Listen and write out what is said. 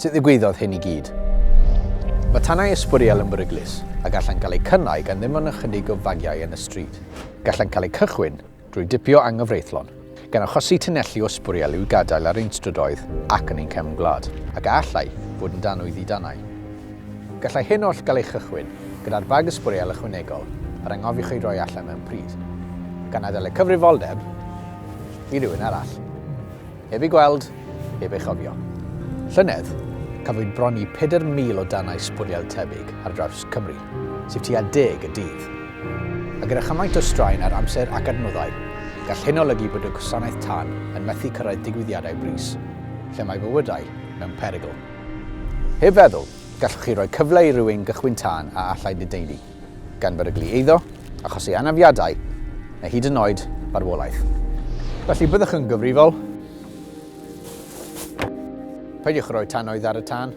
Sut ddigwyddodd hyn i gyd? Mae tanau ysbwriel yn beryglus a gallen cael eu cynnau gan ddim ond ychydig o fagiau yn y stryd. Gallen cael eu cychwyn drwy dipio anghyfreithlon, gan achosi tunelli o ysbwriel i'w gadael ar ein strydoedd ac yn ein cefn gwlad, ac allai fod yn danwydd i danau. Gallai hyn oll gael ei chychwyn gyda'r bag ysbwriel ychwanegol ar angofiwch ei roi allan mewn pryd, gan adael y cyfrifoldeb i rywun arall. Heb ei gweld, heb ei chofio. Llynedd, cafwyd bron i 4,000 o danau sbwriel tebyg ar draws Cymru, sef tua 10 y dydd. A gyda chymaint o straen ar amser ac adnoddau, gall hyn olygu bod y gwasanaeth tân yn methu cyrraedd digwyddiadau bris, lle mae bywydau mewn perygl. Heb feddwl, gallwch chi roi cyfle i rywun gychwyn tân a allai dedeulu, gan beryglu eiddo, achosi anafiadau, neu hyd yn oed farwolaeth. Felly byddwch yn gyfrifol. Peidiwch rhoi tanwydd ar y tân.